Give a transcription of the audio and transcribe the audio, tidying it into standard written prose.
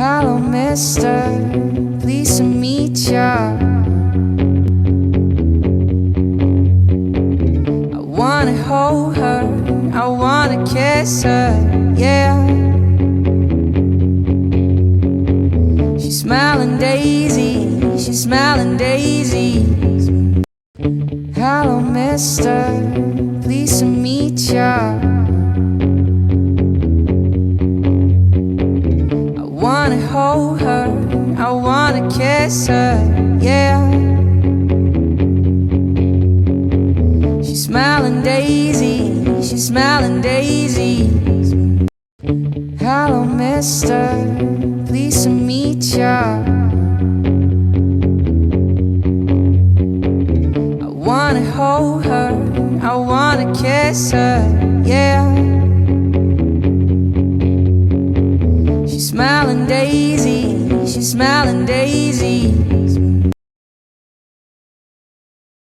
Hello, mister, pleased to meet ya. I wanna hold her, I wanna kiss her, yeah. She's smelling daisies, she's smelling daisies. Hello, mister, pleased to meet ya. I wanna hold her, I wanna kiss her, yeah. She's smelling daisies, she's smelling daisies. Hello, mister, pleased to meet ya. I wanna hold her, I wanna kiss her, yeah. She's smelling daisies, she's smelling daisies.